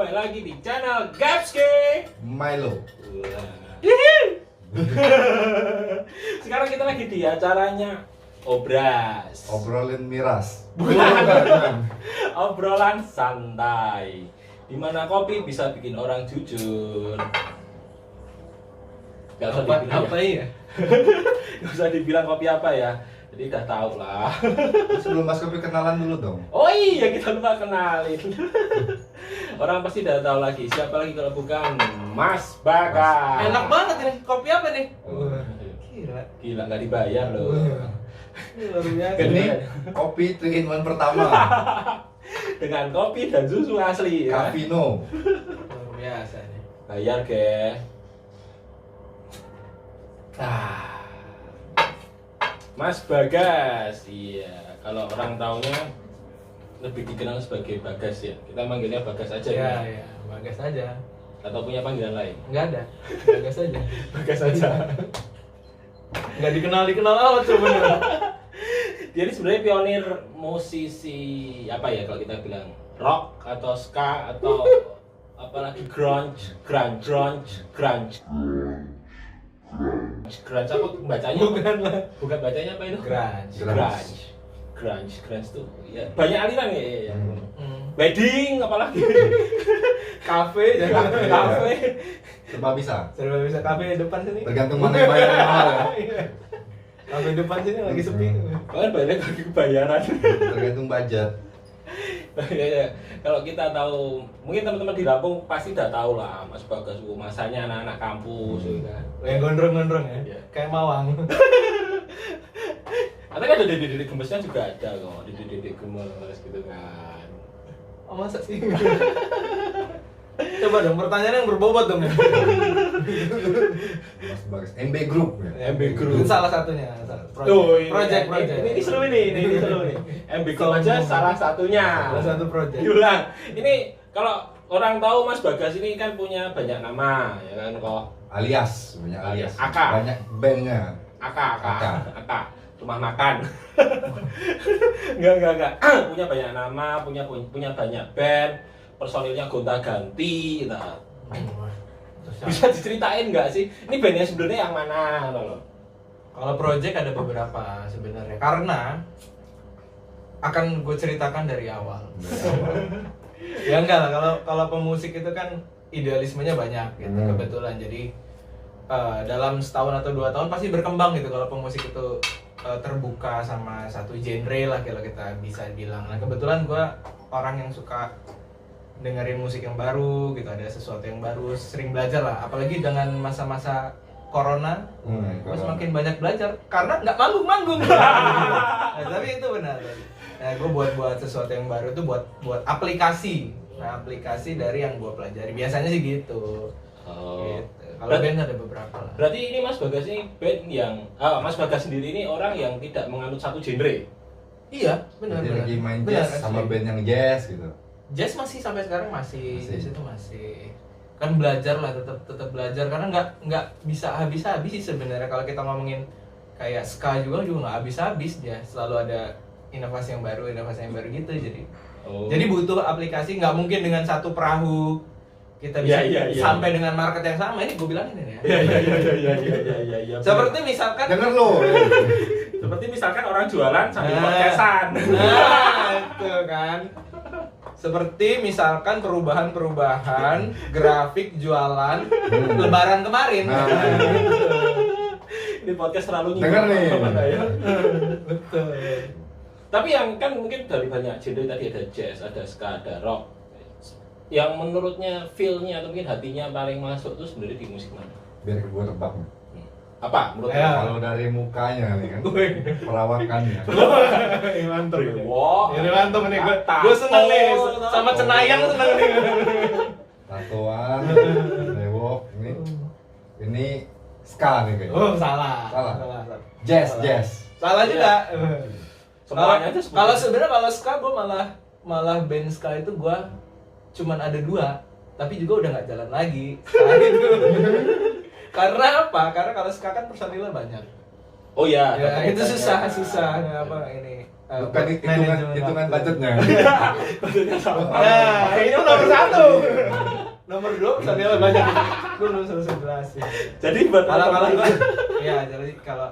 kembali lagi di channel Gapski Milo. Sekarang kita lagi di acaranya Obras. Obrolin miras. Bukan. Obrolan santai, dimana kopi bisa bikin orang jujur. Gak usah dibilang apa ya? Gak usah dibilang kopi apa ya. Jadi udah tahu lah. Sebelum Mas Kopi kenalan dulu dong. Oh iya, kita lupa kenalin. Orang pasti udah tahu lagi. Siapa lagi kalau bukan Mas Bagas. Enak banget ini. Kopi apa nih? Gila. Gila. Gila, nggak dibayar loh. Luar biasa. Ini Ini kopi 3-in-1 pertama. dengan kopi dan susu asli ya. Cafino. Luar biasa nih. Bayar ke. Mas Bagas, iya. Kalau orang taunya lebih dikenal sebagai Bagas ya. Kita manggilnya Bagas aja Ya, ya. ya. Bagas aja. Atau punya panggilan lain? Enggak ada. Bagas aja. Bagas aja. Enggak dikenal amat sebenarnya. Jadi sebenarnya pionir musisi apa ya kalau kita bilang rock atau ska atau apalagi grunge apa bacanya? Bukan lah. Bukan bacanya apa itu? Grunge. Grunge tuh ya banyak aliran ya. Wedding apalagi Kafe jangan. kafe. Serba bisa. Serba bisa kafe depan sini. Tergantung mana yang bayar yang mahal ya. Iya. Kafe depan sini lagi sepi. Kan banyak lagi kebayaran. Tergantung budget. Ya, kalau kita tahu, mungkin teman-teman di Lampung pasti udah tahu lah Mas Bagas itu masanya anak-anak kampus gitu kan. Yang gondrong-gondrong ya. Iya. Kayak mawang. Atau kan ada Dede Gemesnya juga ada kok, Dede Gemes gitu kan. Oh, masa sih? Coba dong, pertanyaan yang berbobot dong ya. Mas Bagas MB Group ya. MB Group. Itu salah satunya. Oh, ini Project. Ini seru ini seru nih. MB Group aja salah satunya. Salah satu project. Diulang. Ini kalau orang tahu Mas Bagas ini kan punya banyak nama, ya kan kok. Alias, banyak alias. AK. Banyak bandnya. AK. Rumah makan. Enggak. Punya banyak nama, punya banyak band, personilnya gonta-ganti gitu. Bisa diceritain nggak sih? Ini bandnya sebenarnya yang mana loh? Kalau project ada beberapa sebenarnya. Karena akan gue ceritakan dari awal. Ya enggak lah, kalau pemusik itu kan idealismenya banyak gitu kebetulan. Jadi dalam setahun atau 2 tahun pasti berkembang gitu kalau pemusik itu terbuka sama satu genre lah kalau kita bisa bilang. Nah kebetulan gue orang yang suka dengerin musik yang baru gitu, ada sesuatu yang baru, sering belajar lah. Apalagi dengan masa-masa corona, gue semakin banyak belajar karena nggak manggung. Nah, tapi itu benar. Nah gue buat sesuatu yang baru itu buat aplikasi. Nah aplikasi dari yang gue pelajari biasanya sih gitu. Oh. Gitu. Kalau band ada beberapa lah. Berarti ini Mas Bagas ini band yang Mas Bagas sendiri ini orang yang tidak menganut satu genre. Iya, benar. Jadi lagi main Benar, jazz sama asli. band yang jazz gitu. Jazz masih sampai sekarang masih. Masih. Jazz itu masih kan belajar lah, tetap belajar karena nggak bisa habis sih sebenarnya. Kalau kita ngomongin kayak ska juga nggak habis dia, selalu ada inovasi yang baru gitu. Jadi butuh aplikasi, nggak mungkin dengan satu perahu kita bisa Iya. sampai dengan market yang sama. Ini gue bilangin ini ya. Iya. Seperti misalkan Denger lo. Seperti misalkan orang jualan sambil podcastan. Nah, itu kan. Seperti misalkan perubahan grafik jualan lebaran kemarin. Nah. Ini podcast terlalu Denger nih. Ya. Betul. Tapi yang kan mungkin dari banyak genre tadi ada jazz, ada ska, ada rock. Yang menurutnya feel-nya atau mungkin hatinya paling masuk itu sebenarnya di musik mana? Biar gue tebak nih. Apa menurut Ya. Kalau dari mukanya nih kan, perawakannya. Mantap. Wah. Ini mantap nih Tato. gue seneng nih sama Cenayang seneng nih. Tatoan, rewok, ini ska nih kayaknya. Oh, salah. Jazz. Salah juga. Semuanya aja seperti Kalau itu. sebenarnya kalau ska gue malah band ska itu gue cuman ada 2, tapi juga udah nggak jalan lagi. Setelah itu. Karena apa? Karena kalau ska kan personilnya banyak. Oh ya, Ya, itu susah apa ini Bukan hitungan budgetnya. Maksudnya sama. Nah, ini nomor 1. Nomor 2 personil banyak. Gue belum selesai jelasin. Jadi buat Kalau teman-teman gua, lain- ya jadi kalau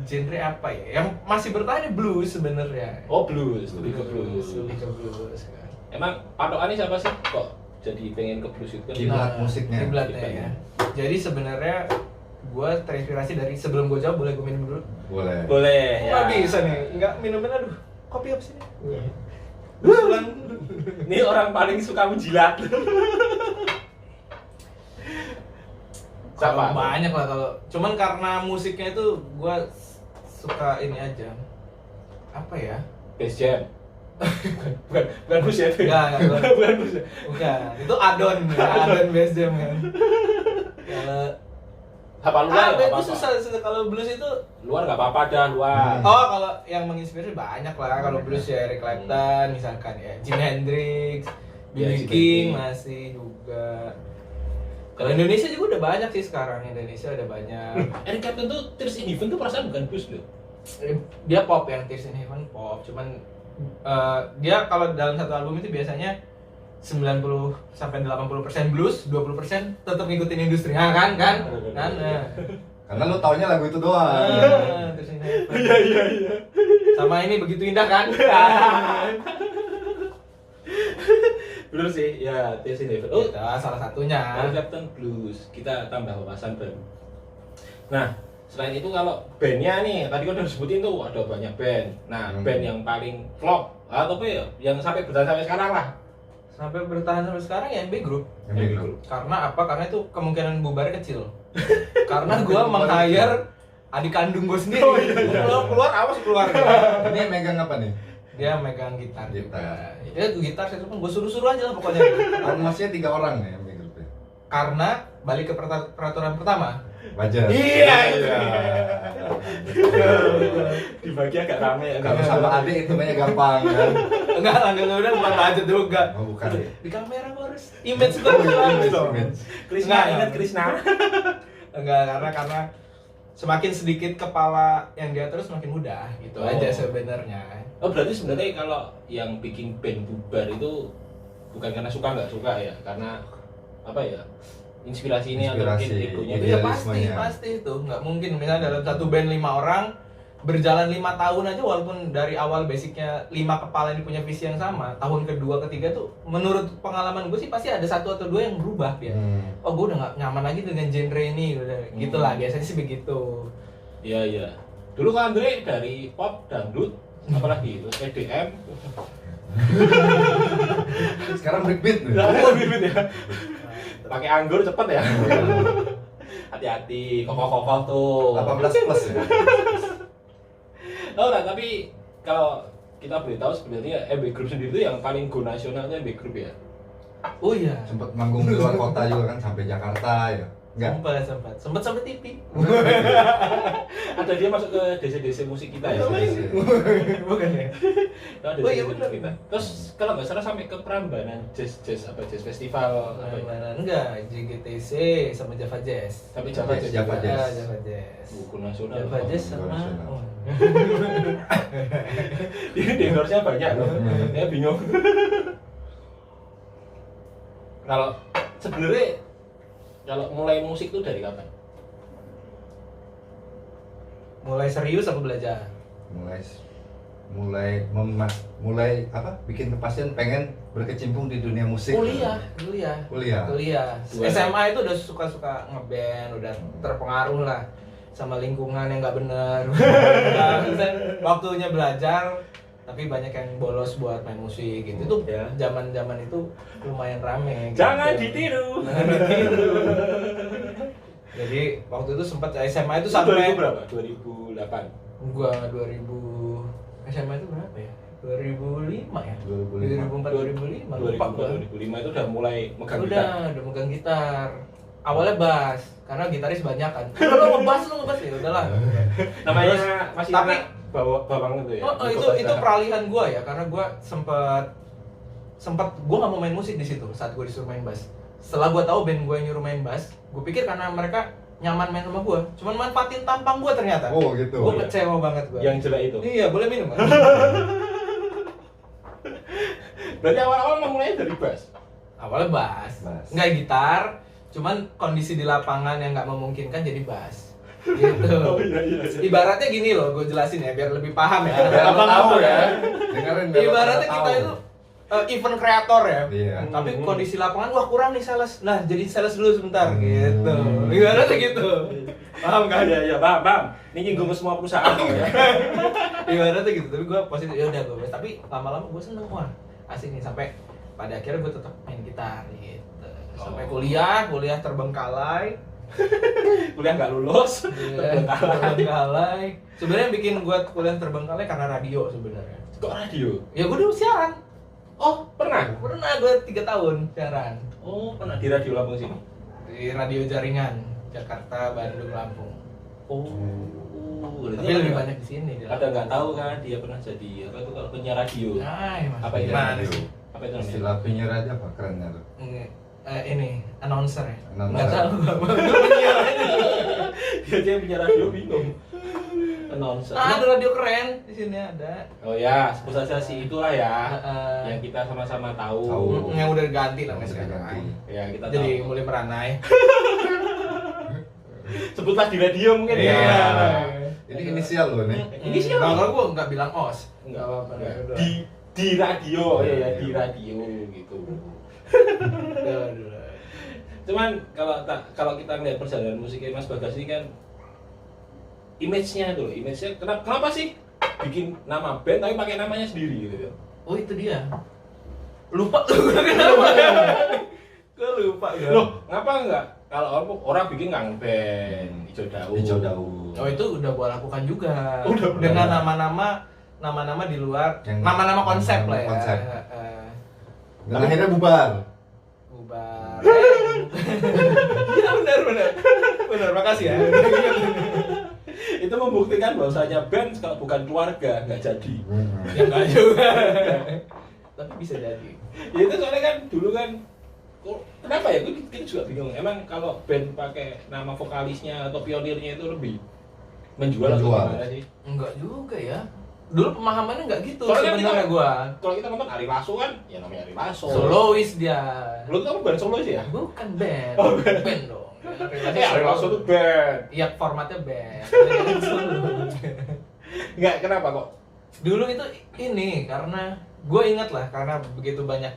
genre apa ya? Yang masih bertahan ya blues sebenarnya. Oh blues, lebih ke blues. Lebih ke blues kan. Emang patokannya siapa sih kok jadi pengen ke blues itu kan? Kiblat musiknya. Kiblatnya ya. Jadi sebenarnya gue terinspirasi dari sebelum gue jawab boleh gue minum dulu. Boleh. Boleh ya. Nggak bisa nih, nggak minumin aduh. Kopi apa sih ini? Usulan. Ini orang paling suka menjilat. Kalau Siapa? banyak lah kalau. Cuman karena musiknya itu gue suka ini aja. Apa ya? Bass jam. bukan blues ya. Enggak, bukan blues. Ya? Bukan. Itu adon, ya, adon bass jam kan. Kalau Apa luar ya? itu susah kalau blues itu. Luar nggak apa-apa dah luar. Oh, kalau yang menginspirasi banyak lah. Kalau blues ya Eric Clapton misalkan ya, Jimi Hendrix, Ya, B.B. Jimi King Hendrix. masih juga. Kalau Indonesia juga udah banyak sih sekarang. Indonesia ada banyak. Eric Clapton tuh Tears in Heaven tuh perasaan bukan blues loh. Dia pop yang Tears in Heaven pop. Cuman dia kalau dalam satu album itu biasanya 90 sampai 80% blues, 20% tetap ngikutin industri. Nah, kan? Nah. Karena lu taunya lagu itu doang. Tears in Heaven. Iya. Sama ini begitu indah kan? Bener sih, ya Tears in Heaven. Oh, Gitu, salah satunya. Eric Clapton blues. Kita tambah wawasan baru. Nah, selain itu kalau bandnya nih, tadi kan udah disebutin tuh ada banyak band. Nah, band yang paling flop atau apa ya, yang sampai bertahan sampai sekarang lah. Sampai bertahan sampai sekarang ya MB Group. MB Group. Karena apa? Karena itu kemungkinan bubarnya kecil. Karena gua meng-hire adik kandung gue sendiri. Oh, iya. Kalau keluar awas keluar. Ini yang megang apa nih? Dia megang gitar Gitar. juga. Ya gitar saya gue suruh-suruh aja lah pokoknya. Ormasnya 3 orang nih MB Group. Karena balik ke peraturan pertama. Wajar. Iya. Dibagi agak rame ya. Kalau sama adik itu banyak gampang kan. Enggak udah bukan budget juga. Oh bukan. Di kamera gua harus image gua Oh, harus iya, bagus image, dong. image. Krishna, Nggak. ingat Krishna. Enggak, karena semakin sedikit kepala yang diatur semakin mudah gitu Oh. aja sebenarnya. Oh berarti sebenarnya kalau yang bikin band bubar itu bukan karena suka nggak suka ya, karena apa ya, inspirasi ini atau mungkin Inspirasi. egonya Iya dia. Idealismenya. pasti itu nggak mungkin misalnya dalam satu band 5 orang berjalan 5 tahun aja walaupun dari awal basicnya 5 kepala ini punya visi yang sama, tahun kedua ketiga tuh menurut pengalaman gue sih pasti ada 1 atau 2 yang berubah dia. Oh gue udah nggak nyaman lagi dengan genre ini, udah gitulah biasanya sih begitu. Iya. Dulu kan Andre dari pop, dangdut, apalagi terus EDM. Sekarang breakbeat nih. Oh, bibit ya. Pakai anggur cepet ya. Hati-hati, kokoh-kokoh tuh. 18 plus ya. Oh, nah, tapi kalau kita beritahu sebenarnya MB Group sendiri itu yang paling go nasional itu MB Group ya. Oh iya. Sempat manggung di luar kota juga kan sampai Jakarta ya. Enggak. Sempat sampai TV. Ada dia masuk ke DC-DC musik kita ya. DC. Bukan ya? Ada Oh, iya, DC benar. kita. Terus kalau nggak salah sampai ke Prambanan Jazz Festival apa ya? Mana enggak, JGTC sama Java Jazz. Sampai Java Jazz. Java juga. Jazz. Java Jazz. Buku nasional. Java Jazz buku sama nasional. oh. Ini di endorse-nya banyak loh. Saya bingung. Kalau sebenarnya kalau mulai musik itu dari kapan? Mulai serius aku belajar. mulai apa? Bikin kepastian pengen berkecimpung di dunia musik. Kuliah. Kuliah. SMA itu udah suka ngeband, udah terpengaruh lah sama lingkungan yang nggak bener. Nah, waktunya belajar, tapi banyak yang bolos buat main musik gitu. Itu Ya. zaman itu lumayan rame. Jangan gitu. ditiru. Jangan ditiru. Jadi waktu itu sempat SMA itu sampai 2000 berapa? 2008. gua 2000 SMA itu berapa ya? 2005 ya? 2005. 2004 2005 lupa gua. 2005 itu udah mulai megang gitar. Udah megang gitar. Awalnya bass, karena gitaris banyak kan. Lo ngebas ya udahlah. Namanya Terus, masih tapi bawang itu ya. oh, itu peralihan gua ya, karena gua sempet gua nggak mau main musik di situ saat gua disuruh main bass. Setelah gua tahu band gua yang nyuruh main bass, gua pikir karena mereka nyaman main sama gue, cuman manfaatin tampang gue ternyata. Oh gitu. Gue kecewa banget gue. Yang jelek itu. Iya, boleh minum kan? Berarti awal-awal memulai dari bass. Awalnya bass, Bass. nggak gitar, cuman kondisi di lapangan yang nggak memungkinkan jadi bass. Gitu. Iya. Ibaratnya gini loh, gue jelasin ya biar lebih paham ya. Biar Abang tahu tahu ya. ya. Dengerin biar Ibaratnya tahu. kita itu event kreator ya. Iya. Tapi Hmm. kondisi lapangan wah kurang nih sales. Nah, jadi sales dulu sebentar Hmm. gitu. Ibaratnya gitu. Paham kan? Iya, paham. Ini nyinggung semua perusahaan kok ya. Ibaratnya gitu. Tapi gue positif ya udah gue. Tapi lama-lama gue seneng wah. Asik nih sampai pada akhirnya gue tetap main gitar gitu. Sampai kuliah terbengkalai. Kuliah nggak lulus. Terbengkalai. Sebenarnya yang bikin gue kuliah terbengkalai karena radio sebenarnya. Kok radio? Ya gue dulu siaran. Oh, pernah. Gue 3 tahun siaran. Oh, pernah di radio Lampung sini. Di radio jaringan Jakarta, Bandung, Lampung. Oh. Tapi lebih banyak di sini. di Ada nggak Lampung. tahu kan dia pernah jadi apa itu kalau penyiar radio. Ay, Mas. Apa itu? Gimana Radio. sih? Apa itu namanya? Istilah penyiar aja apa kerennya tuh? Ini announcer ya. Announcer. Nggak tahu. Gue penyiar aja. Dia aja yang penyiar radio bingung. Announcer. Ada radio keren di sini ada. Oh ya, sebut saja si itulah ya. Heeh. Yang kita sama-sama tahu. Tahu. Yang udah ganti namanya Udah sekarang. ganti. Ya, kita Jadi tahu. mulai meranai. Sebutlah di radio mungkin Iya. ya. Ini inisial loh nih. Inisial. Nah, kalau gue nggak bilang os. Enggak apa-apa. apa-apa. Di radio, ya di radio gitu. Cuman kalau kita ngeliat perjalanan musiknya Mas Bagas ini kan image-nya tuh, image-nya kenapa sih bikin nama band tapi pakai namanya sendiri gitu ya? Oh itu dia. Lupa tuh gue kenapa. Gue lupa ya. Loh, ngapa enggak? Kalau orang bikin ngang band, Ijo Daun. Hijau daun. Oh itu udah gue lakukan juga. Udah, dengan udah. nama-nama di luar, Yang nama-nama konsep lah ya. konsep. Eh, Dan akhirnya bubar. bubar. Iya benar. Makasih ya. Itu membuktikan bahwasanya band kalau bukan keluarga nggak jadi. Ya enggak juga. Tapi bisa jadi. Ya itu soalnya kan dulu kan kenapa ya? Kita juga bingung. Emang kalau band pakai nama vokalisnya atau pionirnya itu lebih menjual atau Menjual. gimana sih? Enggak juga ya. Dulu pemahamannya enggak gitu Soalnya sebenarnya kita- gua. Kalau kita nonton Ari Lasso kan, ya namanya Ari Lasso. Solois dia. Lu tuh kamu band solois ya? Bukan band. Oh, band. Band dong. Ari Lasso tuh band. Iya formatnya band. Jangan solo. Enggak, kenapa kok? Dulu itu ini karena gue ingat lah karena begitu banyak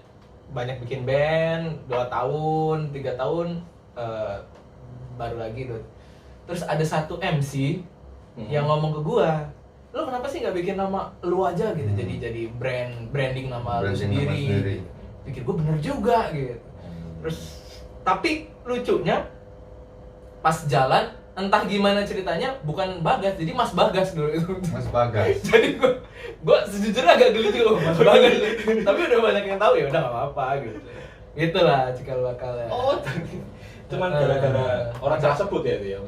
bikin band 2 tahun 3 tahun baru lagi tuh. Terus ada satu MC yang ngomong ke gue, lo kenapa sih nggak bikin nama lu aja gitu, jadi branding nama lu Branding nama sendiri. sendiri. Pikir gue bener juga gitu. Terus tapi lucunya pas jalan entah gimana ceritanya bukan Bagas jadi Mas Bagas dulu itu. Mas Bagas. Jadi gue sejujurnya agak geli juga Mas Bagas. Tapi udah banyak yang tahu ya udah nggak apa-apa gitu. Itulah cikal bakalnya. Oh, cuman gara-gara orang salah sebut ya itu ya.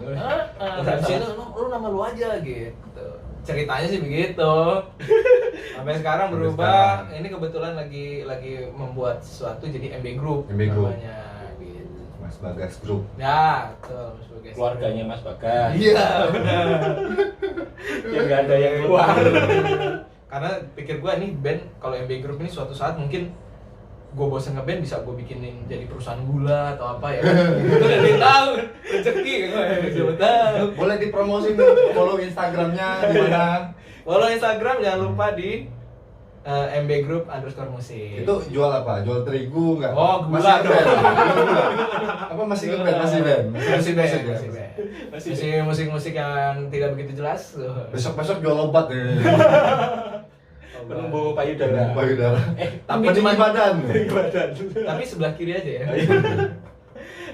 Dari situ lu nama lu aja gitu. Ceritanya sih begitu. Sampai sekarang berubah. Ini kebetulan lagi membuat sesuatu jadi MB Group MB Group. namanya gitu. Mas Bagas Group. Ya, betul Mas Bagas. Keluarganya Mas Bagas. Iya, benar. Yang nggak ada yang keluar. Karena pikir gue nih band kalau MB Group ini suatu saat mungkin gue bosan ngeband bisa gue bikinin jadi perusahaan gula atau apa ya. Itu udah di tahu rezeki kan gue tahu. Boleh dipromosin follow Instagramnya di mana? Follow Instagram jangan lupa di MB Group _musik. Itu jual apa? Jual terigu nggak? Oh, gula Masih dong. ngeband? Jual gula. Apa masih ngeband? Masih band? Masih musik ya? Masih musik-musik yang tidak begitu jelas. Besok-besok jual obat nih. Penumbuh payudara. Payudara. Tapi Pendingin cuma badan. Badan. tapi sebelah kiri aja ya.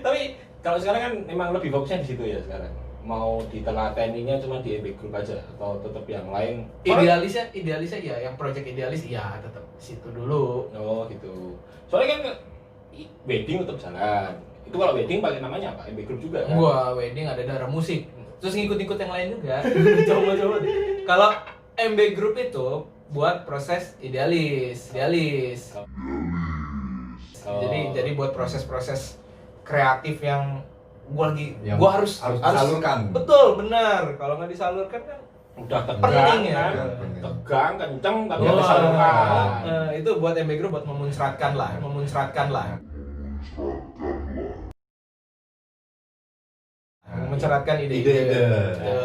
Tapi kalau sekarang kan memang lebih fokusnya di situ ya sekarang. Mau ditelateninnya cuma di MB Group aja atau tetap yang lain? Idealisnya ya, yang project idealis ya tetap situ dulu. Oh gitu. Soalnya kan wedding tetap jalan. Itu kalau wedding pakai namanya apa? MB Group juga kan? Gua wedding ada darah musik. Terus ngikut-ngikut yang lain juga. Coba-coba. Kalau MB Group itu buat proses idealis. Oh. Jadi buat proses-proses kreatif yang gua harus disalurkan. Betul, benar. Kalau nggak disalurkan kan udah tegang Pening ya. kan? Pening. Tegang kenceng tapi oh, nggak disalurkan. itu buat MB Group buat memuncratkan lah. Memuncratkan ide-ide.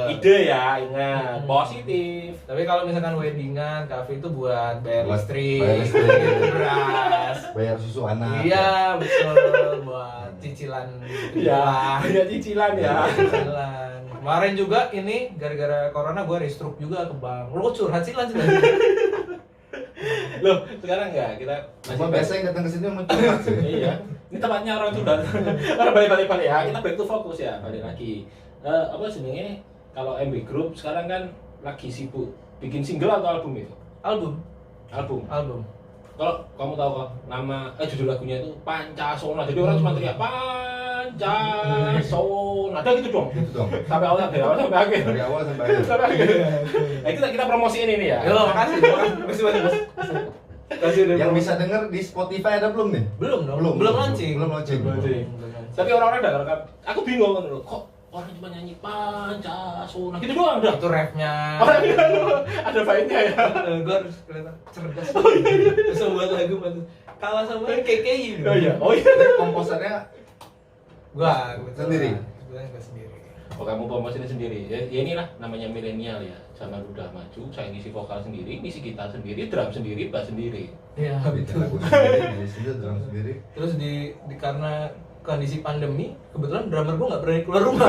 Ide ya, ingat positif. Tapi kalau misalkan weddingan, cafe itu buat bayar Buat listrik, bayar listrik. beras. Bayar susu anak. Iya, betul. Buat cicilan. Ya, ada cicilan ya. Cicilan. Kemarin juga ini gara-gara corona gue restruk juga ke bank. Lo curhat sih lanjut. Loh, sekarang enggak, kita Cuma biasa yang datang ke sini mau curhat sih. Iya. Ini tempatnya orang itu udah orang balik ya. Kita back to fokus ya, balik lagi. Apa sebenarnya kalau MB Group sekarang kan lagi sibuk bikin single atau album itu? Album. Kalau kamu tahu kok nama judul lagunya itu Pancasona. Jadi orang cuma teriak Pancasona. Ada gitu dong. Gitu dong. Sampai awal sampai akhir. Dari awal sampai akhir. Sampai akhir. Kita promosiin ini ya. Yo, makasih banyak. Kasih Yang bisa denger di Spotify ada belum nih? belum launching. Belum launching. Tapi orang-orang dengar kan, aku bingung kan loh, kok orang cuma nyanyi Pancasona gitu doang udah. Itu rapnya. Ada baiknya ya. Gue harus kelihatan cerdas. Bisa buat lagu banget. Kalah sama yang KKI. Oh iya. Komposernya Gua sendiri. Kebetulan gua sendiri. Oh, kamu promosinya sendiri. Ya inilah namanya milenial ya. Zaman udah maju, saya ngisi vokal sendiri, ngisi gitar sendiri, drum sendiri, bass sendiri. Iya, bikin lagu sendiri, di sini drum sendiri. Terus di karena kondisi pandemi, kebetulan drummer gua nggak berani keluar rumah.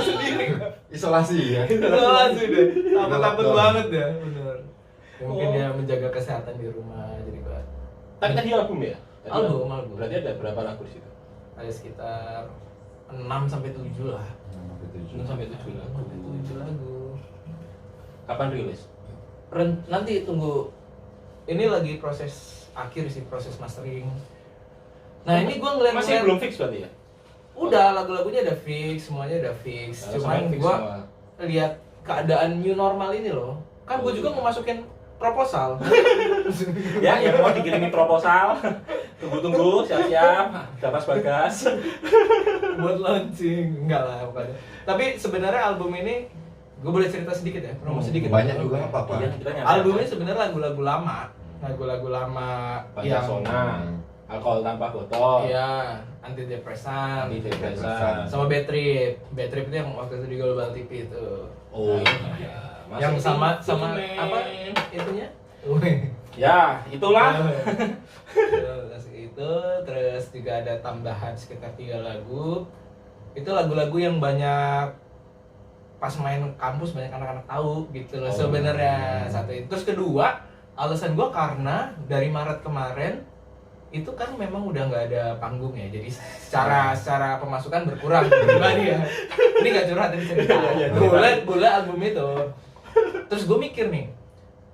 Sendiri. Isolasi ya. Isolasi deh. Takut Lockdown. banget ya, benar. Ya, mungkin Oh. dia menjaga kesehatan di rumah jadi gua. Tapi tadi album ya? Tadi Album. Berarti ada berapa lagu di situ? Ada sekitar 6 sampai 7 lah. 6 sampai 7 lagu. 7 lagu. Kapan rilis? Nanti tunggu. Ini lagi proses akhir sih, proses mastering. Nah, ini gua ngeliat Masih belum fix berarti ya? Udah, lagu-lagunya udah fix, semuanya udah fix. Cuman gua lihat keadaan new normal ini loh. Kan gua juga mau masukin proposal. Ya, yang mau dikirimin proposal. Tunggu, siap-siap. Dapat bagas. Buat launching. Enggak lah, bukannya. Tapi sebenarnya album ini gue boleh cerita sedikit ya, promo sedikit. Banyak juga nggak apa-apa. Iya, kita nyari. Albumnya sebenarnya lagu-lagu lama. Lagu-lagu lama yang Pancasona, alkohol tanpa botol. iya, antidepresan. Antidepresan. Sama Bad Trip. Bad Trip itu yang waktu itu di Global TV itu. Oh iya. Yang Masuk sama TV, apa men. itunya? Ya, itulah. Terus itu, terus juga ada tambahan sekitar 3 lagu. Itu lagu-lagu yang banyak pas main kampus banyak anak-anak tahu gitu loh sebenarnya. Satu itu. Terus kedua, alasan gua karena dari Maret kemarin itu kan memang udah nggak ada panggung ya, jadi secara pemasukan berkurang pribadi ya. Ini nggak curhat, ini cerita. Boleh album itu. Terus gue mikir nih,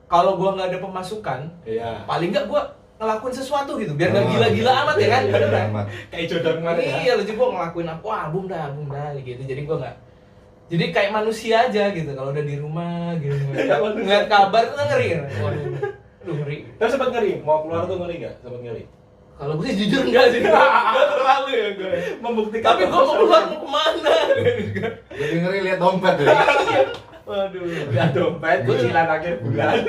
kalau gue nggak ada pemasukan, Iya. paling nggak gue ngelakuin sesuatu gitu, biar nggak gila-gila amat ya kan, bener kan? Kayak jodoh kemarin ya. Iya, lucu gue ngelakuin apa, album dah gitu. Jadi gue nggak, jadi kayak manusia aja gitu. Kalau udah di rumah gitu, ngeliat kabar tuh kan ngeri kan? Waduh, ngeri. Tapi sempat ngeri, mau keluar tuh ngeri nggak? Sempat ngeri. Kalau gue sih jujur enggak sih, nggak terlalu ya gue. Membuktikan. Tapi gue mau keluar mau kemana? Jadi ngeri lihat dompet deh. Waduh. Lihat dompet, cicilan akhir bulan.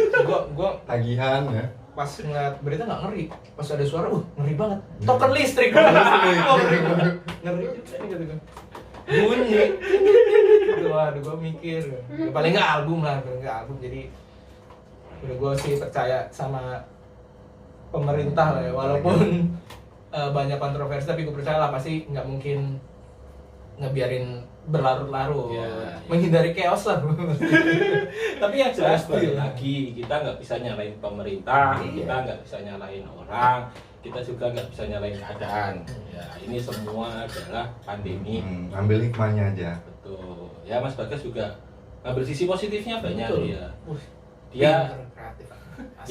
Gue Tagihan ya. pas ngeliat berita nggak ngeri, pas ada suara, ngeri banget. Token listrik. Ngeri juga nih kata gue. Bunyi. Gitu, waduh gue mikir. Ya, paling nggak album lah, paling nggak album. Jadi udah gue sih percaya sama pemerintah lah ya, walaupun banyak kontroversi, tapi gue percaya lah pasti nggak mungkin ngebiarin berlarut-larut, Ya, menghindari chaos lah. Tapi yang jelas Pasti. balik lagi, kita nggak bisa nyalain pemerintah, Iya. kita nggak bisa nyalain orang, kita juga nggak bisa nyalain keadaan. Ya, ini semua adalah pandemi. Ambil hikmahnya aja. Betul. Ya, Mas Bagas juga ngambil sisi positifnya banyak Betul. dia. Wih, Dia pinter, kreatif.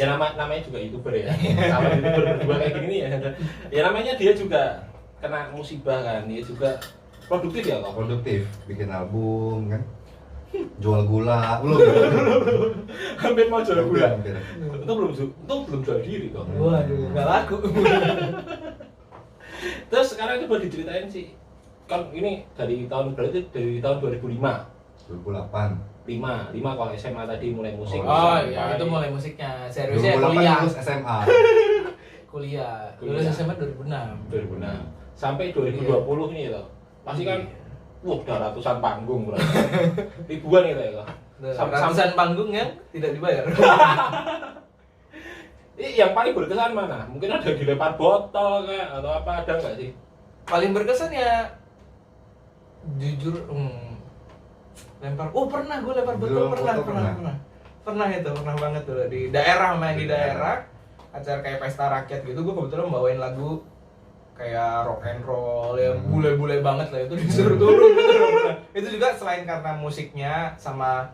ya namanya juga YouTuber ya. Kalau YouTuber berdua kayak gini ya. Ya namanya dia juga kena musibah kan, dia juga produktif ya kok. Produktif, bikin album kan. Jual gula, belum. Hampir mau jual gula. Hampir. Itu belum jual diri kok. Waduh, nggak laku. Terus sekarang coba diceritain sih kan ini dari tahun berarti dari tahun 2005. 2008. 5 kalau SMA tadi mulai musik. Oh sampai- iya, itu mulai musiknya. Seriusnya 2008 kuliah. lulus SMA. Kuliah. Kuliah. Lulus SMA 2006. 2006 sampai 2020 ini loh. Pasti kan udah ratusan panggung berarti. Ribuan gitu ya kok. Ratusan panggung yang tidak dibayar. Yang paling berkesan mana? Mungkin ada dilempar botol kayak atau apa, ada nggak sih? Paling berkesan ya jujur lempar. Oh pernah gue lempar botol, Lempar botol pernah itu, pernah banget tuh di daerah, main di daerah acara kayak pesta rakyat gitu. Gue kebetulan bawain lagu kayak rock and roll yang bule-bule banget lah, itu disuruh turun gitu. Itu juga selain karena musiknya sama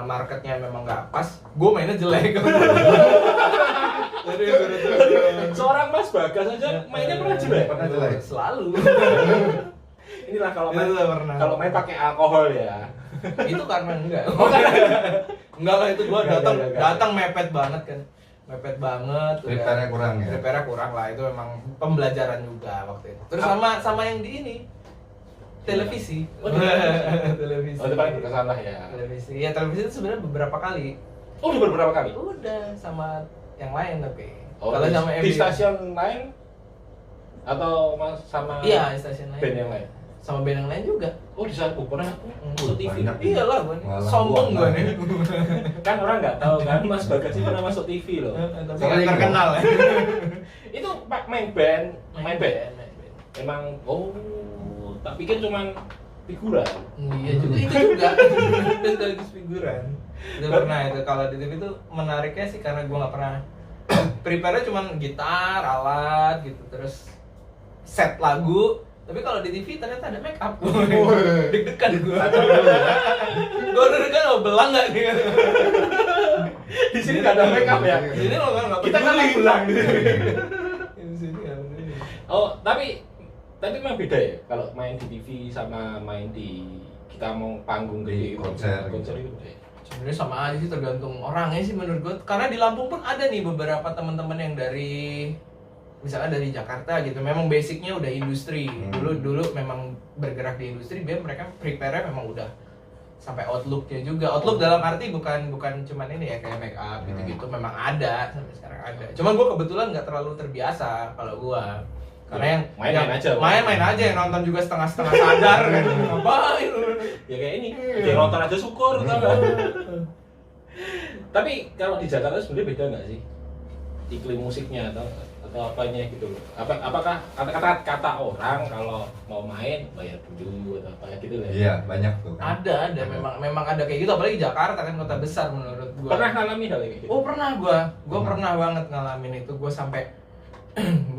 marketnya memang nggak pas, gue mainnya jelek. Jadi suruh turun. Seorang Mas Bagas aja mainnya pernah jelek. Pernah jelek. Selalu. Inilah kalau main Itu pernah. kalau main pakai alkohol ya. Itu karena enggak. Enggak lah, itu gua Enggak. datang mepet banget kan. Mepet banget. Prepare-nya kurang ya? Prepare-nya kurang lah, itu memang pembelajaran juga waktu itu. Terus sama yang di ini. Televisi. Oh, di televisi. Televisi. Oh, itu paling berkesan lah ya. Televisi. Ya televisi itu sebenarnya beberapa kali. Oh, udah beberapa kali. Udah sama yang lain tapi. Oh, Kalau sama di MD stasiun lain atau sama Iya, di stasiun lain. band yang lain. Sama band yang lain juga. Oh, di sana pernah masuk TV. banyak. Iyalah, gua nih. Malah Sombong gua gua nih. Kan orang nggak tahu kan Mas Bagas ini pernah masuk TV loh. Tapi Soalnya kan terkenal ya. Itu Pak main band. Main band. Emang tak pikir cuman figuran. Iya juga, itu juga. Dan sekaligus figuran. Itu pernah itu, kalau di TV itu menariknya sih karena gue nggak pernah prepare-nya cuman gitar, alat gitu, terus set lagu. Tapi kalau di TV ternyata ada make up. Deg-degan gue. Gue deg-degan, belang nggak nih? Di sini nggak ada make up ya. Di sini lo kan nggak Kita kan peduli. belang di sini. Di sini nggak peduli. Oh, tapi memang beda ya kalau main di TV sama main di kita mau panggung Di gede gitu. konser. Konser itu beda. Ya? Sebenarnya sama aja sih, tergantung orangnya sih menurut gue. Karena di Lampung pun ada nih beberapa teman-teman yang dari misalnya dari Jakarta gitu, memang basicnya udah industri. Dulu memang bergerak di industri, mereka prepare-nya memang udah sampai outlook-nya juga. Outlook dalam arti bukan cuman ini ya kayak make up gitu-gitu, memang ada sampai sekarang ada. Cuman gue kebetulan nggak terlalu terbiasa kalau gue. Karena yang main-main aja, yang nonton juga setengah-setengah sadar kan. Ngapain lu? Ya kayak ini, dia nonton aja syukur tau nggak? Tapi kalau di Jakarta sebenarnya beda nggak sih iklim musiknya atau apanya gitu loh? Apakah kata orang kalau mau main bayar dulu atau apa gitu ya? Iya, banyak tuh kan. Ada memang ada kayak gitu, apalagi Jakarta kan kota besar menurut gua. Pernah ngalamin hal kayak gitu? Oh pernah gua pernah banget ngalamin itu. Gua sampai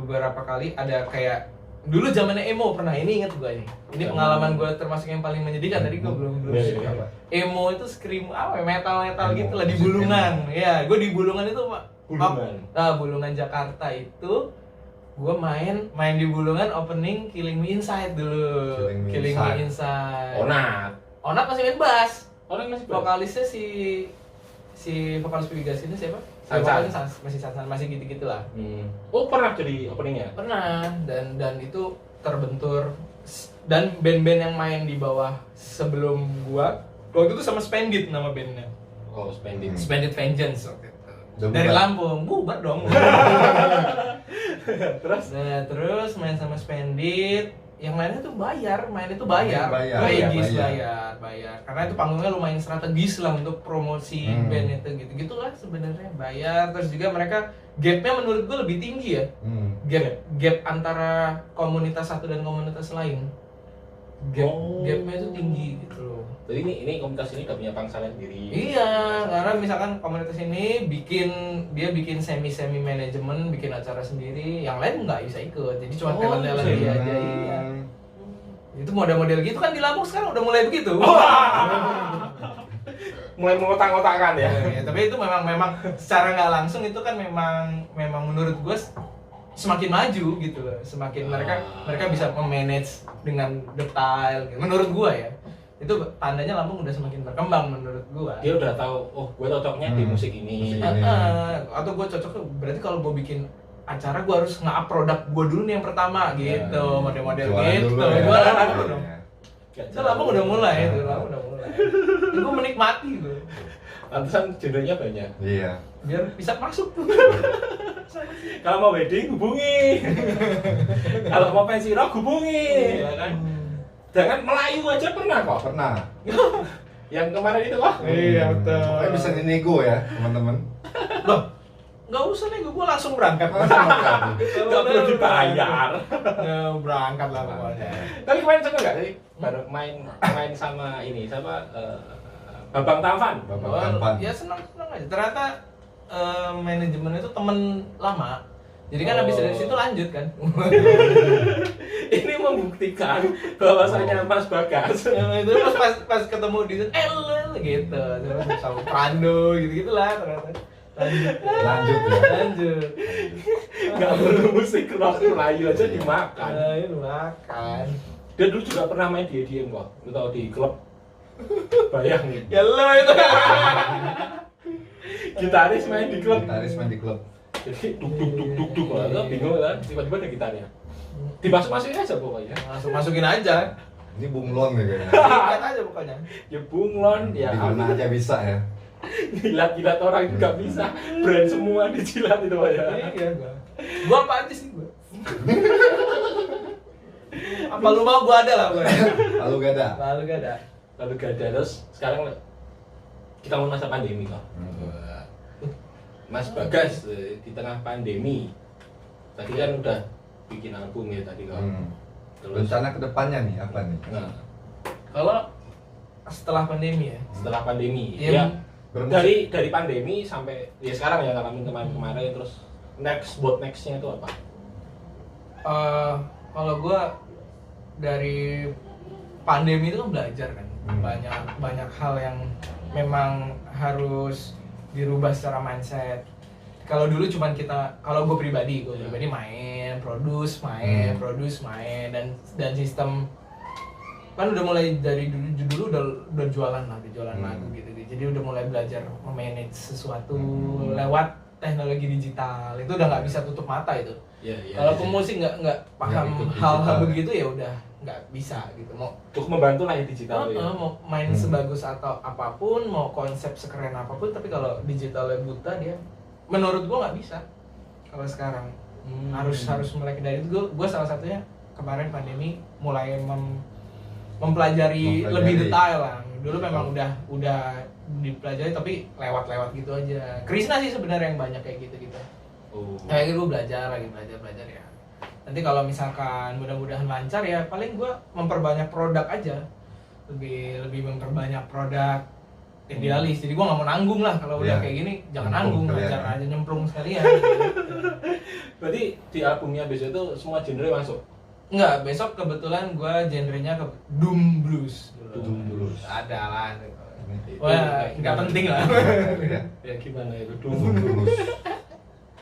beberapa kali ada kayak dulu zamannya emo pernah, ini inget gua nih. Ini pengalaman gua termasuk yang paling menyedihkan, tadi gua belum Iya, share. apa? Emo itu scream apa ya, metal Emo, gitu lah di musik Bulungan. Iya, gua di Bulungan itu Bulungan. Bulungan Jakarta itu gue main di Bulungan opening Killing Me Inside dulu. Killing Me Inside. Onat masih main bass. orang masih Vokalisnya si vokalis Pigas ini siapa? Sansan. Masih Sansan, masih gitu-gitu lah. Oh pernah jadi openingnya? Pernah, dan itu terbentur. Dan band-band yang main di bawah sebelum gua waktu itu sama Spendit nama bandnya. Oh Splendid. Spendit Vengeance waktu itu. Udah Dari bubar. Lampung, bubar dong. terus main sama Spendit. Yang mainnya tuh bayar. Bayar. Karena itu panggungnya lumayan strategis lah untuk promosi band itu, gitu-gitulah sebenarnya, bayar. Terus juga mereka gapnya menurut gue lebih tinggi ya. Gap antara komunitas satu dan komunitas lain. Gapnya itu tinggi gitu loh. Jadi ini komunitas ini udah punya pangsalan sendiri. Iya, karena misalkan komunitas ini bikin semi manajemen, bikin acara sendiri, yang lain nggak bisa ikut. Jadi cuma talent dia aja. Iya. Itu model-model gitu kan di Lampung sekarang udah mulai begitu. Mulai mengotak-ngotakan ya. Ya, tapi itu memang secara nggak langsung itu kan memang menurut gue semakin maju gitu loh. Semakin mereka bisa memanage dengan detail gitu. Menurut gue ya. Itu tandanya Lampung udah semakin berkembang menurut gua. Dia udah tahu, oh gue cocoknya di musik ini. Atau gua cocok berarti kalau gua bikin acara gue harus nge-up produk gue dulu nih yang pertama gitu, model-model Jualan gitu. dulu ya. Jualan dulu dong. Gak Itu lama udah mulai, itu lama udah mulai. Gue menikmati tuh, Pantesan genrenya banyak. Iya. biar bisa masuk tuh. Kalau mau wedding hubungi. Kalau mau pensi rock hubungi, ya kan? Jangan Melayu aja pernah kok. Pernah. Yang kemarin itu kok. Iya betul. Pokoknya bisa dinego ya, teman-teman. Loh, nggak usah nih, gue langsung berangkat. Gak perlu dibayar. Berangkat lah pokoknya. Tapi kemarin seneng nggak sih? Baru main sama ini, sama Babang Tampan. Babang Tampan. Ya senang aja. Ternyata manajemen itu temen lama. Jadi kan habis dari situ lanjut kan. Ini membuktikan bahwasanya Mas Bagas Itu pas ketemu di situ, lu gitu. Terus sama Prando gitu-gitulah ternyata. Lanjut ya. Lanjut. nggak perlu musik rock Melayu aja dimakan. Ayo makan. Dia dulu juga pernah main di EDM kok. Lu tahu di klub. Bayangin. Ya lo itu. Gitaris main di klub. Gitaris main di klub. Jadi duk lah, lo bingung kan? Tiba-tiba ada gitarnya. Dimasukin aja pokoknya. Masukin aja. Ini bunglon nih kayaknya. Ikat aja pokoknya. Ya bunglon, ya Di mana aja bisa ya. jilat-jilat orang juga bisa. Brand semua dijilat itu Pak ya. Iya gua apa aja sih gua. Apa lu mau gua ada lah gua. Lalu gak ada. Lalu gak ada. Lalu gak ada, terus sekarang kita mau masa pandemi kok. Mas Bagas di tengah pandemi. Tadi kan udah bikin album ya tadi kok. Terus Rencana kedepannya nih apa nih? nah, Kalau setelah pandemi ya. setelah pandemi Iya, ya Bermusik. dari pandemi sampai ya sekarang ya ngalamin kemarin terus buat nextnya itu apa? Kalau gua dari pandemi itu kan belajar kan. Banyak hal yang memang harus dirubah secara mindset. Kalau dulu cuman kalau gue pribadi main, produce main dan sistem kan udah mulai dari dulu udah jualan lagu gitu. Jadi udah mulai belajar memanage sesuatu lewat teknologi digital. Itu udah nggak bisa tutup mata itu. Ya, Kalau pemusik nggak paham ikut hal-hal digital. begitu ya udah nggak bisa gitu. Mau untuk membantu lah yang digital ya. mau main sebagus atau apapun, mau konsep sekeren apapun, tapi kalau digitalnya buta dia, menurut gua nggak bisa. Kalau sekarang harus melek dari itu. Gua salah satunya kemarin pandemi mulai mempelajari lebih detail lah. Dulu memang udah dipelajari tapi lewat gitu aja. Krisna sih sebenarnya yang banyak kayak gitu. Kayak gitu belajar ya. Nanti kalau misalkan mudah-mudahan lancar ya paling gua memperbanyak produk aja. Lebih memperbanyak produk idealis. Jadi gua nggak mau nanggung lah kalau udah kayak gini, jangan nanggung, belajar aja nyemplung sekalian. Berarti di albumnya besok itu semua genre masuk? Enggak, besok kebetulan gua genrenya ke Doom Blues. Doom Blues. Ada lah. Itu Wah, kayak nggak gimana? penting lah. Ya gimana itu Doom dulu? Blues.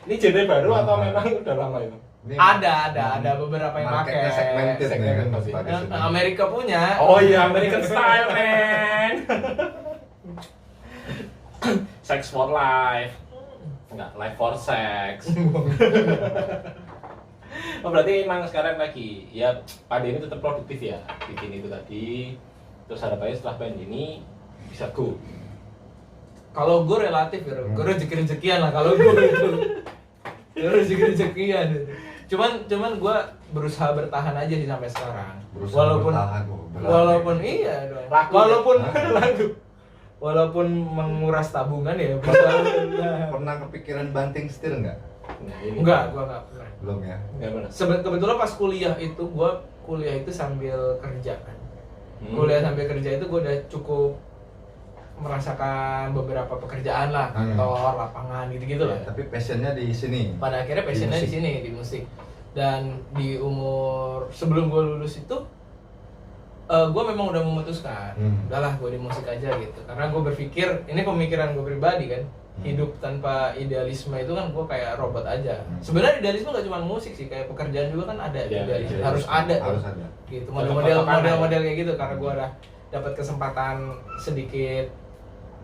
Ini genre baru atau memang udah lama itu? Ini Ada beberapa yang pakai. marketnya segmented nih kan Mas Segmented. Bagas ini. Amerika punya. Oh iya, American Style man. Sex for life. Enggak, life for sex. Oh berarti emang sekarang lagi ya pandemi tetap produktif ya, bikin itu tadi. Terus harapannya setelah pandemi bisa go. Kalau gue relatif ya, gue rezeki-rezekian lah kalau gue itu. Gue rezeki-rezekian. Cuman gue berusaha bertahan aja sih sampai sekarang. Walaupun iya dong. Walaupun menguras tabungan ya. Pernah kepikiran banting setir nggak? Nah, ini Enggak, gue enggak pernah. Belum ya. Nggak pernah. Kebetulan pas kuliah itu sambil kerja kan. Kuliah sambil kerja itu gue udah cukup merasakan beberapa pekerjaan lah, kantor, lapangan gitu-gitu lah. Tapi passionnya di sini. Pada akhirnya passionnya di sini, di musik. Dan di umur sebelum gue lulus itu gue memang udah memutuskan udahlah gue di musik aja gitu, karena gue berpikir ini pemikiran gue pribadi kan, hidup tanpa idealisme itu kan gue kayak robot aja. Sebenarnya idealisme gak cuma musik sih, kayak pekerjaan juga kan ada idealisme, harus ada gitu, model-model kayak gitu. Karena gue udah dapat kesempatan sedikit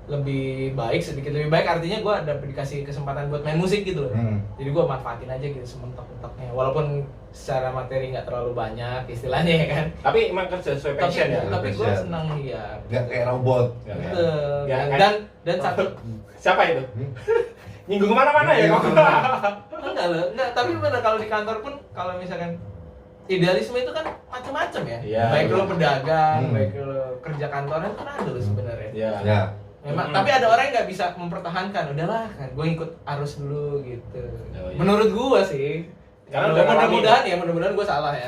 lebih baik, sedikit lebih baik artinya gue ada dikasih kesempatan buat main musik gitu loh. Jadi gue manfaatin aja gitu sementok-mentoknya, walaupun secara materi nggak terlalu banyak istilahnya ya kan. Tapi emang kerja sesuai passion ya. Tapi gue passion. senang ya. Nggak kayak robot. Betul. Ya, kan? Dan satu Siapa itu? Nyinggung kemana-mana ya kok? enggak, tapi benar kalau di kantor pun kalau misalkan idealisme itu kan macam-macam ya. Iya, baik lo pedagang, Hmm. baik lo kerja kantoran kan ada lo sebenarnya. Ya. Ya. Memang, tapi ada orang yang nggak bisa mempertahankan. Udahlah, kan gue ikut arus dulu gitu. Oh, iya. Menurut gue sih. Karena udah ngalamin. Mudah-mudahan gue salah ya.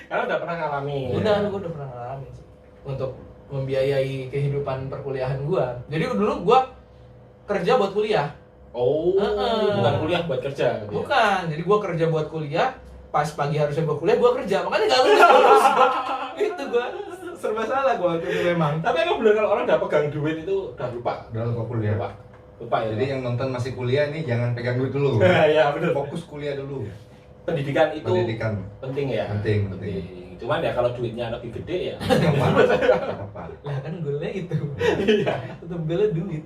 Karena udah pernah ngalamin. gue udah pernah ngalamin sih. Untuk membiayai kehidupan perkuliahan gue. Jadi dulu gue kerja buat kuliah. Oh, bukan kuliah buat kerja. Gitu ya? Bukan, jadi gue kerja buat kuliah. Pas pagi harusnya gue kuliah, gue kerja. Makanya nggak lulus. Itu gue serba salah gue waktu itu memang. Tapi emang bener kalau orang udah pegang duit itu udah lupa. Udah lupa kuliah. Lupa ya. Jadi yang nonton masih kuliah nih jangan pegang duit dulu. ya bener. Fokus kuliah dulu. Pendidikan itu Pendidikan. penting ya. Penting. Cuman ya kalau duitnya lebih gede ya. Apa? Lah kan goalnya itu. Iya. Tetap goalnya duit.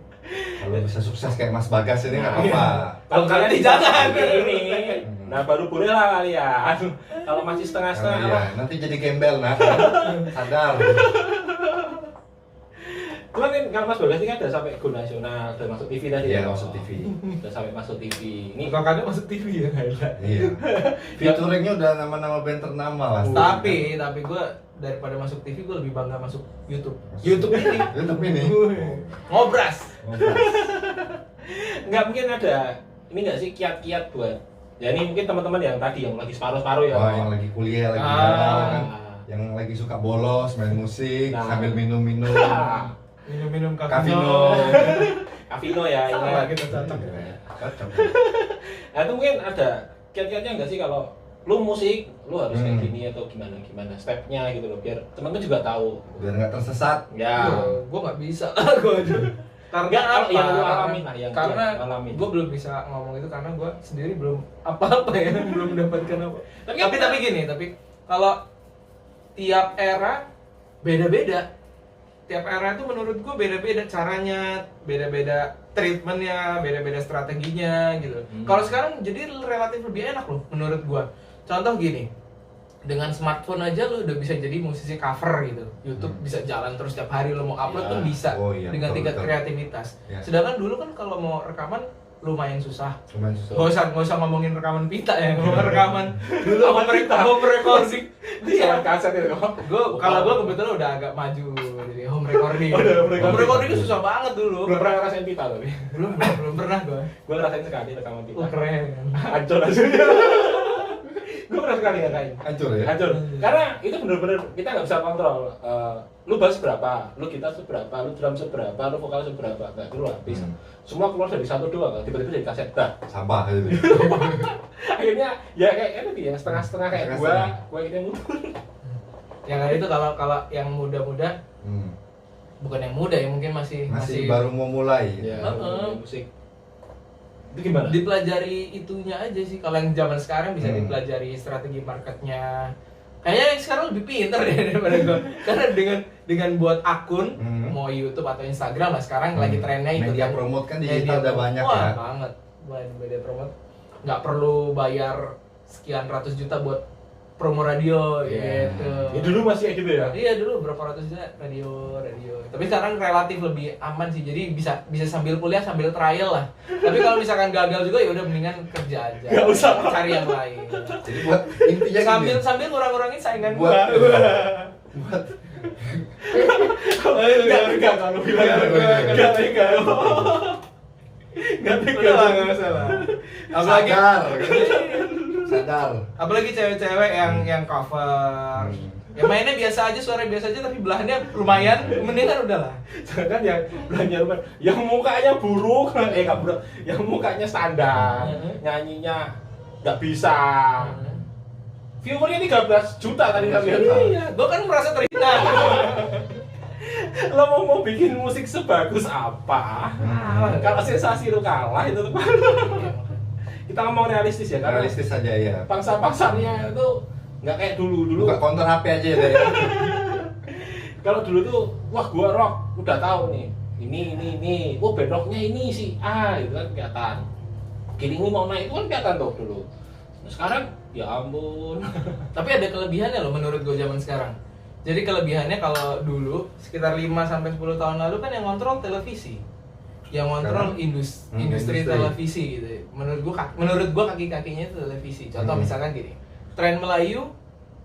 Kalau bisa sukses kayak Mas Bagas ini nggak apa-apa. Kalau kalian Kalau jangan. ini, nah baru boleh lah kalian. Kalau masih setengah-setengah Iya, nanti jadi gembel nah. Sadar. Cuman kan kalau Mas Bagas ini kan udah sampai go nasional, udah masuk TV tadi Iya, ya. masuk TV. Udah sampai masuk TV. Ini Kakaknya masuk TV ya. Iya. Featuringnya udah nama-nama band ternama lah. Tapi gue daripada masuk TV gue lebih bangga masuk YouTube. YouTube ini. YouTube ini. Ngobras. nggak mungkin ada ini nggak sih kiat-kiat buat ya ini mungkin teman-teman yang tadi yang lagi separuh-separuh ya. Oh, yang lagi kuliah lagi galau kan. Yang lagi suka bolos, main musik, Nah. sambil minum-minum. Minum-minum Kavino. Kavino ya Sama ini. kita cocok. Cocok. Nah itu mungkin ada kiat-kiatnya nggak sih kalau lu musik lu harus kayak Hmm. gini atau gimana stepnya gitu loh biar temen tuh juga tahu. Biar nggak tersesat. Ya. Gue nggak bisa. Gue aja. Karena Nggak, kalau apa? yang lu alamin lah, yang karena lu alamin. gue belum bisa ngomong itu karena gue sendiri belum apa-apa ya, belum mendapatkan apa. Tapi gini, tapi kalau tiap era beda-beda. Tiap era itu menurut gue beda-beda caranya, beda-beda treatmentnya, beda-beda strateginya gitu. Kalau sekarang jadi relatif lebih enak loh menurut gue. Contoh gini, dengan smartphone aja lo udah bisa jadi musisi cover gitu. YouTube bisa jalan terus tiap hari lo mau upload Ya. pun bisa Oh iya, dengan betul, tingkat betul. kreativitas. Ya. Sedangkan dulu kan kalau mau rekaman lumayan susah. Cuman susah. Gak usah ngomongin rekaman pita ya, ngomong rekaman dulu home recording. Iya, kaset itu kok. Kalau gue kebetulan udah agak maju jadi home recording. Oh, udah home recording. Home recording itu susah banget dulu. Belum pernah ngerasain pita tapi. Belum pernah gue. Gue ngerasain sekali rekaman pita. Keren. Hancur hasilnya. Gue pernah sekali ngerasain. Hancur ya? Hancur. Karena itu bener-bener kita nggak bisa kontrol. Lu bass berapa, lu gitar seberapa, lu drum seberapa, lu vokal seberapa, nggak dulu habis. Semua keluar dari satu dua, tiba-tiba jadi kaset dah. Sampah gitu. Akhirnya ya kayak tadi ya setengah-setengah kayak gua ini muter. Yang kayak itu kalau yang muda-muda, Hmm. bukan yang muda ya mungkin masih Baru mau mulai. Ya, Heeh. musik. Itu gimana? dipelajari itunya aja sih. Kalau yang zaman sekarang bisa dipelajari strategi marketnya. Kayaknya yang sekarang lebih pinter deh daripada gue. Karena dengan buat akun mau YouTube atau Instagram lah sekarang lagi trennya itu. Media promote kan digital udah banyak Wah, ya. banget. Media promote nggak perlu bayar sekian ratus juta buat promo radio gitu. Ya dulu masih kayak gitu ya. Iya dulu berapa ratus juta radio. Tapi sekarang relatif lebih aman sih. Jadi bisa sambil kuliah sambil trial lah. Tapi kalau misalkan gagal juga ya udah mendingan kerja aja. Nggak usah. Cari yang lain. Jadi buat intinya gini. Sambil ngurang-ngurangin saingan Buat gua. Enggak kalau bilang enggak tega. Enggak tega. Enggak salah. Apalagi Sadar. apalagi cewek-cewek yang cover. Ya mainnya biasa aja, suara biasa aja tapi belahannya lumayan, mendingan udahlah. Sedangkan yang belanja rumah, yang mukanya buruk, nggak buruk, yang mukanya standar, nyanyinya nggak bisa. Viewernya 13 juta tadi kan lihat. Iya, gua kan merasa terhina. Lo mau bikin musik sebagus apa? Kalau sensasi lu kalah itu tuh. Kita ngomong realistis ya, karena Realistis aja ya. pangsa pasarnya itu nggak kayak dulu. Buka counter HP aja deh. Kalau dulu tuh, wah gua rock, udah tahu nih. ini. Oh, bedrocknya ini si A gitu kan kelihatan. Gini ini mau naik itu kan kelihatan tuh dulu. Nah, sekarang ya ampun. Tapi ada kelebihannya loh menurut gue zaman sekarang. Jadi kelebihannya kalau dulu sekitar 5 sampai 10 tahun lalu kan yang kontrol televisi. Yang kontrol industri televisi gitu. Menurut gua kaki-kakinya itu televisi. Contoh misalkan gini. Tren Melayu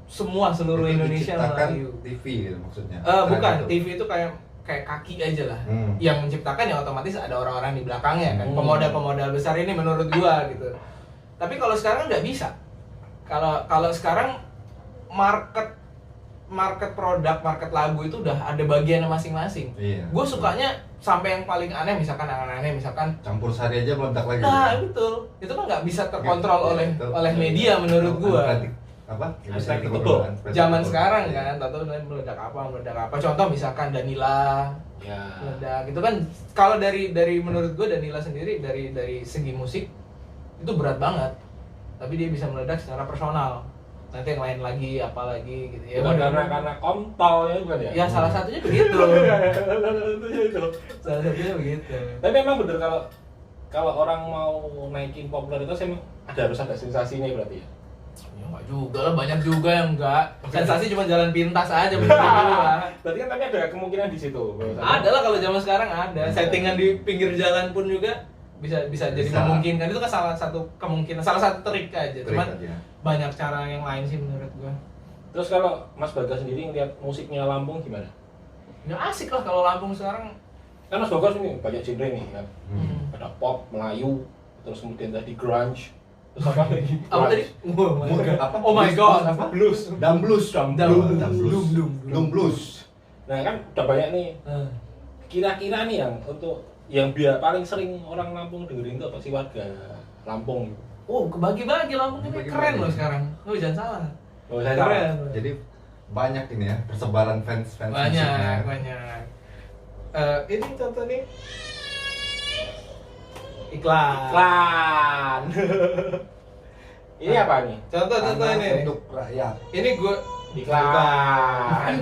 seluruh Itu Indonesia diciptakan Melayu. TV gitu maksudnya. Bukan, Itu. TV itu kayak kaki aja lah. Yang menciptakan ya otomatis ada orang-orang di belakangnya kan. Pemodal-pemodal besar ini menurut gua gitu. Tapi kalau sekarang nggak bisa. Kalau sekarang market produk, market lagu itu udah ada bagiannya masing-masing. Iya. Gue sukanya sampai yang paling aneh, misalkan Campur sari aja meledak lagi. nah betul, itu kan nggak bisa terkontrol Iya, oleh media menurut gue. Unpredictable. Zaman sekarang kan, tahu meledak apa. Contoh misalkan Danila, Ya. meledak itu kan. Kalau dari menurut gue Danila sendiri dari segi musik itu berat banget, tapi dia bisa meledak secara personal. Nanti yang lain lagi, apa lagi gitu ya. Bukan karena kontol ya bukan ya? Ya salah satunya begitu. Itu. Salah satunya begitu. Tapi memang bener kalau orang mau naikin popularitas emang harus ada sensasinya berarti ya. Ya enggak juga lah, banyak juga yang enggak. Sensasi cuma jalan pintas aja menurut gua. Berarti kan tapi ada kemungkinan di situ. Ada lah kalau zaman sekarang ada. Settingan di pinggir jalan pun juga bisa jadi memungkinkan. Itu kan salah satu kemungkinan, salah satu trik aja. Cuman banyak cara yang lain sih menurut gua. Terus kalau Mas Bagas sendiri ngeliat musiknya Lampung gimana? Ya asik lah kalau Lampung sekarang. Kan Mas Bagas ini banyak genre nih kan. Ada pop, Melayu, terus kemudian tadi grunge, terus apa lagi? Apa tadi? Apa? Oh my god, Apa? Blues. Dum blues. Dum Blues. Nah kan udah banyak nih. Kira-kira nih yang paling sering orang Lampung dengerin itu apa sih warga Lampung? Oh, kebagi-bagi Lampung ini keren loh sekarang. Oh, jangan salah. Oh, saya Keren. Jadi banyak ini ya persebaran fans musiknya. Banyak. Ini contoh nih. Iklan. Ini apa nih? Contoh Tanah ini. untuk rakyat. Ini gue Iklan.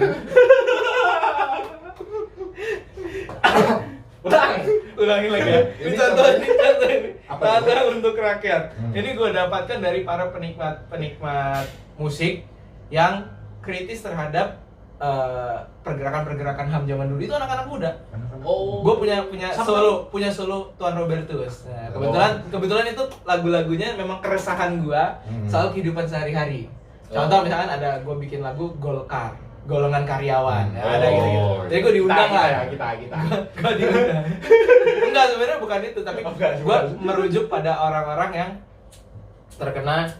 ulangi lagi ya. Ini Contoh ini. Apa Tanah untuk rakyat. Hmm. Ini gue dapatkan dari para penikmat musik yang kritis terhadap pergerakan HAM zaman dulu. Itu anak-anak muda. Oh. Gue punya solo Tuan Robertus. Nah, kebetulan itu lagu-lagunya memang keresahan gue soal kehidupan sehari-hari. Contoh misalkan ada gue bikin lagu Golkar, golongan karyawan. Ya, ada gitu. Jadi gue diundang lah. Kita. Gue diundang. Enggak, sebenarnya bukan itu, tapi gue merujuk pada orang-orang yang terkena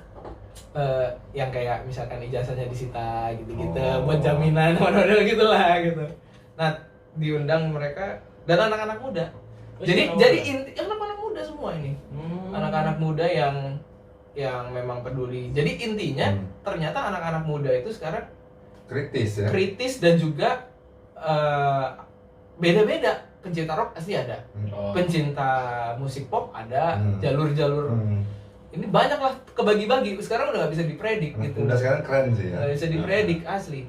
yang kayak misalkan ijazahnya disita gitu-gitu buat jaminan model gitulah gitu. Nah, diundang mereka dan anak-anak muda. Jadi inti anak-anak muda semua ini. Anak-anak muda yang memang peduli. Jadi intinya ternyata anak-anak muda itu sekarang kritis ya. Kritis dan juga beda-beda. Pencinta rock pasti ada. Pencinta musik pop ada, jalur-jalur. Ini banyak lah, kebagi-bagi. Sekarang udah gak bisa dipredik gitu. Udah sekarang keren sih ya. Gak bisa dipredik asli.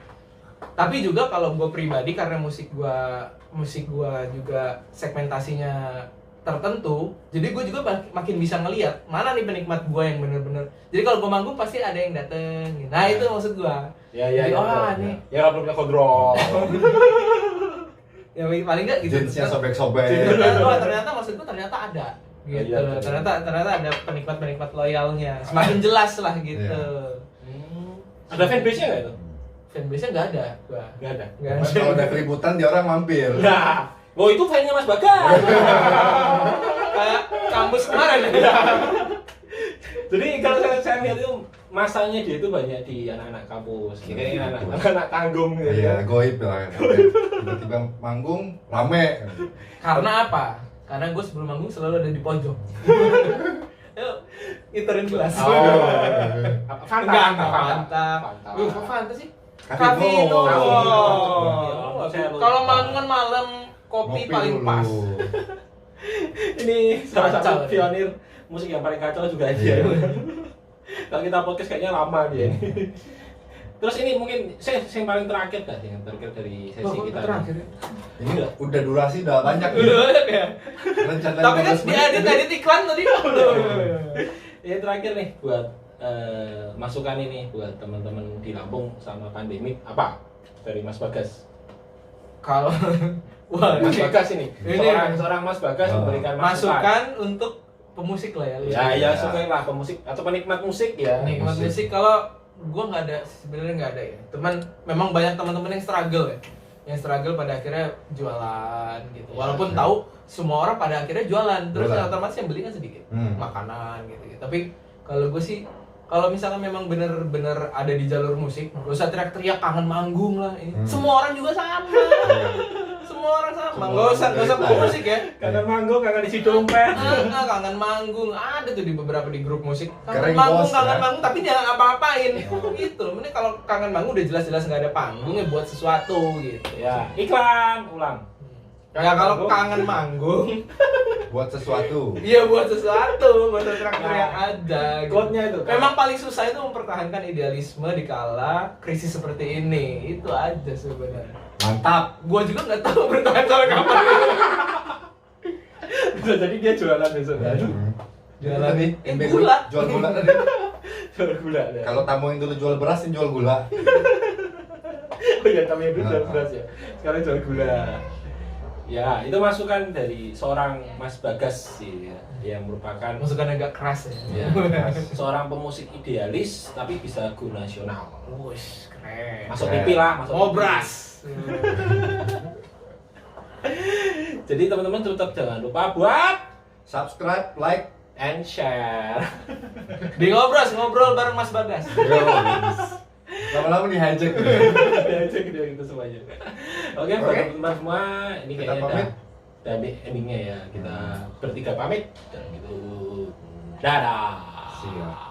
Tapi juga kalau gue pribadi karena musik gue juga segmentasinya tertentu, jadi gue juga makin bisa ngelihat mana nih penikmat gue yang bener-bener. Jadi kalau gue manggung pasti ada yang dateng. Nah itu maksud gue. Ya. Nih. Ya nggak perlu kontrol. Ya paling nggak gitu. Jeansnya sobek-sobek. Ternyata maksud gue ternyata ada. Gitu. Ternyata ada penikmat loyalnya. Semakin jelas lah gitu. Ada fanbase-nya nggak itu? Fanbase-nya nggak ada. Gua. Nggak ada. Kalau ada keributan dia orang mampir. Nah, itu fan-nya Mas Bagas. Kayak kampus kemarin ya. Jadi kalau saya lihat itu masanya dia itu banyak di anak-anak kampus, kayaknya anak-anak tanggung gitu. Iya, goib lah. Tiba-tiba manggung rame. Karena apa? Karena gue sebelum manggung selalu ada di pojok. Yuk, iterin gelas. Fanta. Kok Fanta sih? Cafino. Kalau manggungan malam kopi paling pas. Ini salah satu pionir musik yang paling kacau juga dia. Kalau kita podcast kayaknya lama dia. Terus ini mungkin saya yang paling terakhir dah, yang terakhir dari sesi kita. Terakhir ya. Ini udah durasi udah banyak nih. Udah banyak ya. Rencana Tapi kan 15 menit. diedit iklan tadi. Yang terakhir nih buat masukan ini buat teman-teman di Lampung sama pandemik apa dari Mas Bagas? Kalau wah, Mas ini Bagas ini, seorang Mas Bagas memberikan masukan untuk pemusik lah ya. Ya suka lah pemusik atau penikmat musik ya. Nikmat musik kalau gua nggak ada, sebenarnya nggak ada ya. Teman memang banyak teman-teman yang struggle ya. Yang struggle pada akhirnya jualan gitu. Walaupun tahu semua orang pada akhirnya jualan, terus Jualan. otomatis yang beli kan sedikit. Makanan gitu. Tapi kalau gue sih kalau misalkan memang bener-bener ada di jalur musik, gak usah teriak-teriak kangen manggung lah. Ini. Semua orang juga sama. Semua orang sama. Gak usah musik ya. Kangen manggung, kangen isi dompet. Kangen manggung. Ada tuh di beberapa di grup musik. Keren, Kangen bos, ya. manggung, tapi jangan apa-apain. Gitu loh. Mending kalau kangen manggung udah jelas-jelas nggak ada panggung ya buat sesuatu gitu. Ya, iklan ulang. Ya kalau kangen manggung, Buat sesuatu. iya buat sesuatu, buat teriak-teriak aja. Gitu. Quote-nya itu. Memang paling susah itu mempertahankan idealisme di kala krisis seperti ini. Itu aja sebenarnya. Mantap. Gua juga nggak tahu bertahan sampai kapan. Bisa jadi dia jualan besok. Jualan Tadi, gula. Jual gula tadi. Jual gula. Ya. Kalau tamu yang dulu jual beras, yang jual gula. Oh iya, kami itu jual beras ya. Sekarang jual gula. Ya, itu masukan dari seorang Mas Bagas sih ya, yang merupakan Masukan agak keras ya. ya, seorang pemusik idealis tapi bisa go nasional. Wush, keren. Masuk Keren. TV lah, masuk TV. Ngobras. Jadi teman-teman tetap jangan lupa buat Subscribe, like, and share. Di ngobras, ngobrol bareng Mas Bagas. lama-lama di hijack. Ya aja gitu gitu semuanya. Oke, buat Oke. teman-teman semua, ini Kita kayaknya pamit. dan endingnya ya kita bertiga pamit dan gitu. Dadah. Siap.